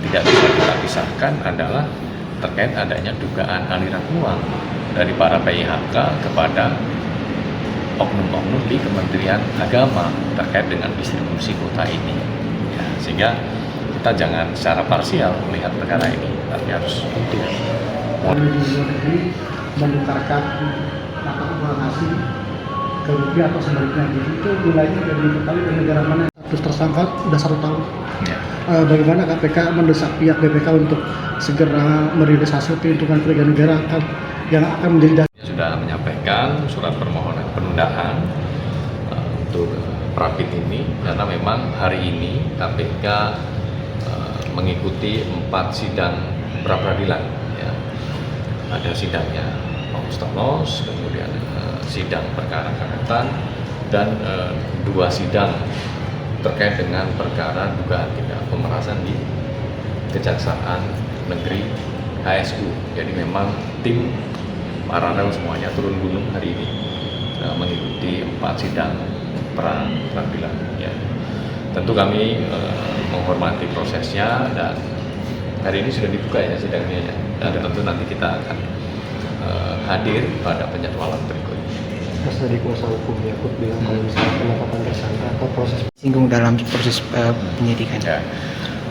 tidak bisa kita pisahkan adalah terkait adanya dugaan aliran uang dari para PIHK kepada oknum-oknum di Kementerian Agama terkait dengan distribusi kuota ini. Ya, sehingga kita jangan secara parsial melihat perkara ini, tapi harus utuh. Di luar negeri menukarkan mata uang asing ke rupiah atau sebaliknya, jadi itu wilayahnya dari diketahui dari negara mana. Terus tersangka sudah 1 tahun. Ya. Bagaimana KPK mendesak pihak BPK untuk segera merilis hasil perhitungan kerugian negara yang akan menjadi sudah menyampaikan surat permohonan penundaan untuk Prapit ini karena memang hari ini KPK mengikuti 4 sidang pra-peradilan. Ya. Ada sidangnya Lolos, kemudian sidang perkara karetan, dan 2 sidang terkait dengan perkara dugaan tindak pemerasan di Kejaksaan Negeri HSU. Jadi memang tim paralel semuanya turun gunung hari ini mengikuti 4 sidang pra-peradilan. Ya. Tentu kami menghormati prosesnya dan hari ini sudah dibuka ya sidangnya ya. Dan tentu nanti kita akan hadir pada penjadwalan berikutnya. Mas dari kuasa hukum Yakut bilang kalau misalnya penetapan tersangka atau proses singgung dalam proses penyidikan. Ya,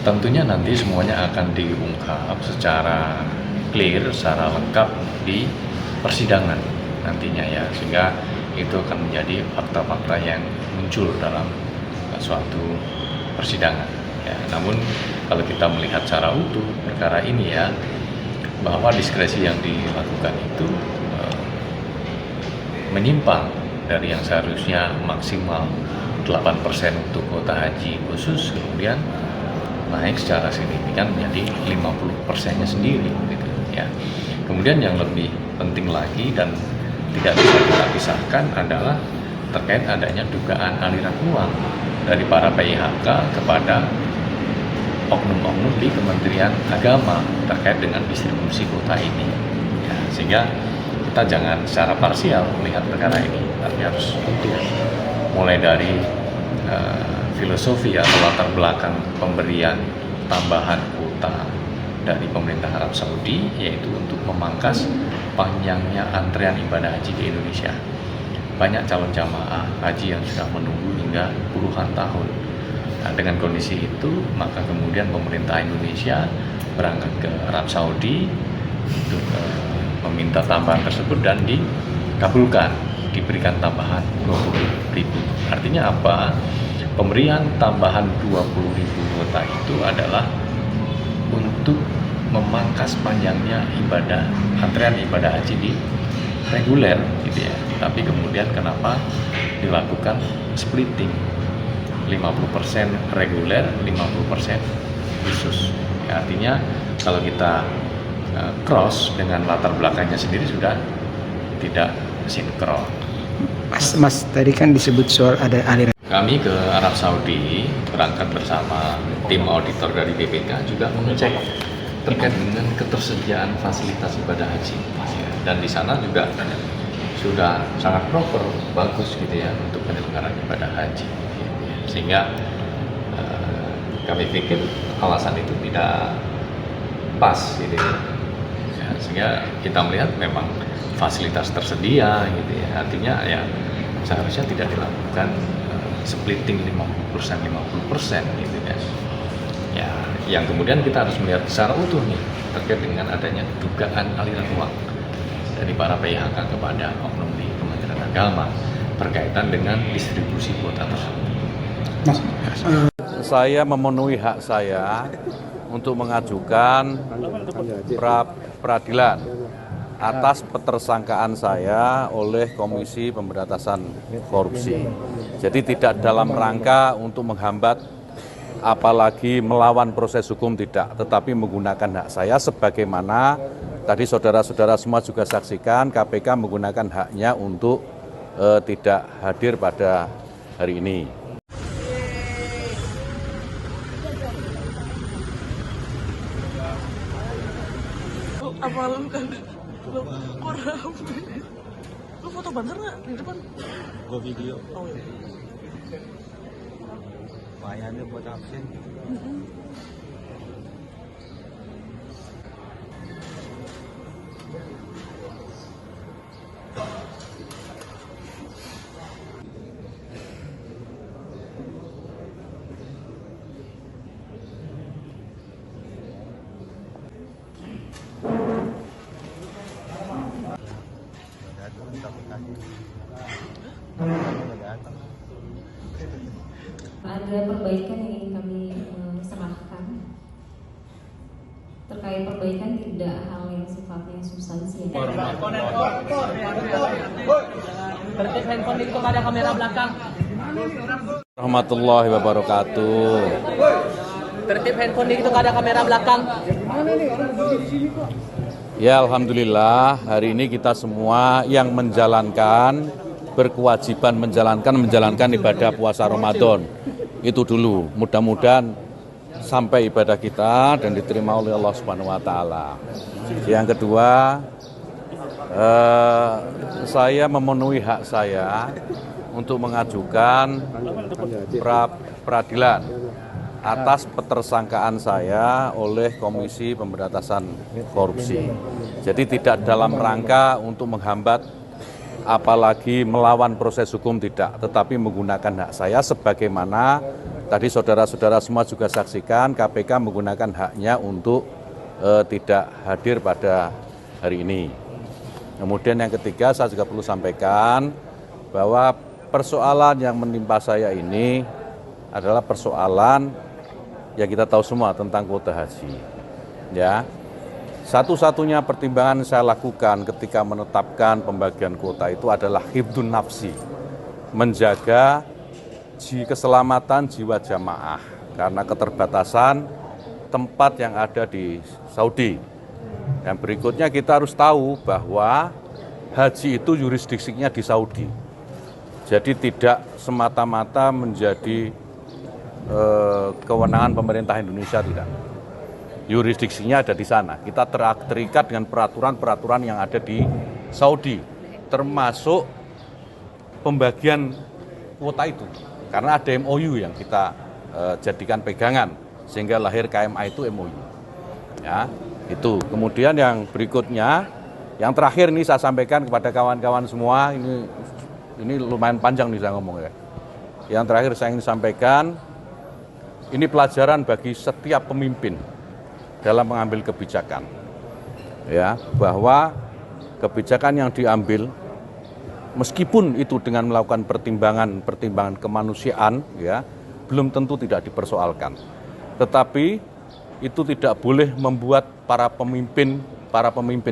tentunya nanti semuanya akan diungkap secara clear, secara lengkap di persidangan nantinya ya, sehingga itu akan menjadi fakta-fakta yang muncul dalam suatu persidangan. Ya, namun kalau kita melihat secara utuh perkara ini ya, bahwa diskresi yang dilakukan itu menyimpang dari yang seharusnya maksimal 8% untuk kuota haji khusus, kemudian naik secara signifikan menjadi 50%-nya sendiri gitu ya. Kemudian yang lebih penting lagi dan tidak bisa kita pisahkan adalah terkait adanya dugaan aliran uang dari para PIHK kepada oknum-oknum di Kementerian Agama terkait dengan distribusi kuota ini. Ya, sehingga kita jangan secara parsial melihat perkara ini, tapi harus utuh. Mulai dari filosofi atau latar belakang pemberian tambahan kuota dari pemerintah Arab Saudi, yaitu untuk memangkas panjangnya antrean ibadah haji di Indonesia. Banyak calon jamaah haji yang sudah menunggu hingga puluhan tahun. Nah, dengan kondisi itu, maka kemudian pemerintah Indonesia berangkat ke Arab Saudi untuk meminta tambahan tersebut dan dikabulkan, diberikan tambahan 20.000. Artinya apa? Pemberian tambahan 20.000 kuota itu adalah untuk memangkas panjangnya antrean ibadah haji di reguler gitu ya. Tapi kemudian kenapa dilakukan splitting? 50% reguler, 50% khusus. Ya, artinya kalau kita cross dengan latar belakangnya sendiri sudah tidak sinkron. Mas tadi kan disebut soal ada aliran. Kami ke Arab Saudi berangkat bersama tim auditor dari BPK juga mengecek terkait dengan ketersediaan fasilitas ibadah haji. Dan di sana juga sudah sangat proper, bagus gitu ya untuk penyelenggaraan ibadah haji. Sehingga kami pikir alasan itu tidak pas gitu ya. Sehingga kita melihat memang fasilitas tersedia gitu ya. Artinya ya seharusnya tidak dilakukan splitting 50% gitu ya. Ya, yang kemudian kita harus melihat secara utuh nih terkait dengan adanya dugaan aliran uang dari para PIHK kepada oknum di Kementerian Agama berkaitan dengan distribusi kuota tersebut. Mas, saya memenuhi hak saya untuk mengajukan pra-peradilan atas petersangkaan saya oleh Komisi Pemberantasan Korupsi. Jadi tidak dalam rangka untuk menghambat apalagi melawan proses hukum, tidak, tetapi menggunakan hak saya sebagaimana tadi saudara-saudara semua juga saksikan KPK menggunakan haknya untuk tidak hadir pada hari ini. Apa lu kan kurang lu foto banter nggak di depan? Gue video. Oh iya. Lumayan buat absen. perbaikan yang ingin kami serahkan. Terkait perbaikan tidak hal yang sifatnya substansial. Tertib handphone itu kepada kamera belakang. Warahmatullahi wabarakatuh. Tertib handphone itu kepada kamera belakang. Ya alhamdulillah hari ini kita semua yang berkewajiban menjalankan ibadah puasa Ramadan. Itu dulu, mudah-mudahan sampai ibadah kita dan diterima oleh Allah Subhanahu wa taala. Yang kedua, saya memenuhi hak saya untuk mengajukan peradilan atas petersangkaan saya oleh Komisi Pemberantasan Korupsi. Jadi tidak dalam rangka untuk menghambat apalagi melawan proses hukum, tidak, tetapi menggunakan hak saya sebagaimana tadi saudara-saudara semua juga saksikan KPK menggunakan haknya untuk tidak hadir pada hari ini. Kemudian yang ketiga saya juga perlu sampaikan bahwa persoalan yang menimpa saya ini adalah persoalan yang kita tahu semua tentang kuota haji. Ya, satu-satunya pertimbangan saya lakukan ketika menetapkan pembagian kuota itu adalah hifdzun nafsi, menjaga keselamatan jiwa jamaah karena keterbatasan tempat yang ada di Saudi. Yang berikutnya kita harus tahu bahwa haji itu yurisdiksinya di Saudi. Jadi tidak semata-mata menjadi kewenangan pemerintah Indonesia, tidak. Yurisdiksinya ada di sana. Kita terikat dengan peraturan-peraturan yang ada di Saudi, termasuk pembagian kuota itu. Karena ada MOU yang kita jadikan pegangan, sehingga lahir KMA itu MOU. Ya, itu. Kemudian yang berikutnya, yang terakhir ini saya sampaikan kepada kawan-kawan semua, ini lumayan panjang nih saya ngomong ya. Yang terakhir saya ingin sampaikan, ini pelajaran bagi setiap pemimpin dalam mengambil kebijakan. Ya, bahwa kebijakan yang diambil meskipun itu dengan melakukan pertimbangan kemanusiaan, ya, belum tentu tidak dipersoalkan. Tetapi itu tidak boleh membuat para pemimpin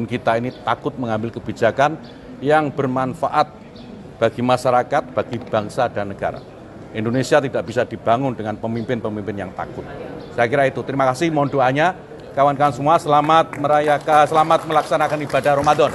kita ini takut mengambil kebijakan yang bermanfaat bagi masyarakat, bagi bangsa dan negara. Indonesia tidak bisa dibangun dengan pemimpin-pemimpin yang takut. Saya kira itu. Terima kasih, mohon doanya kawan-kawan semua, selamat melaksanakan ibadah Ramadan.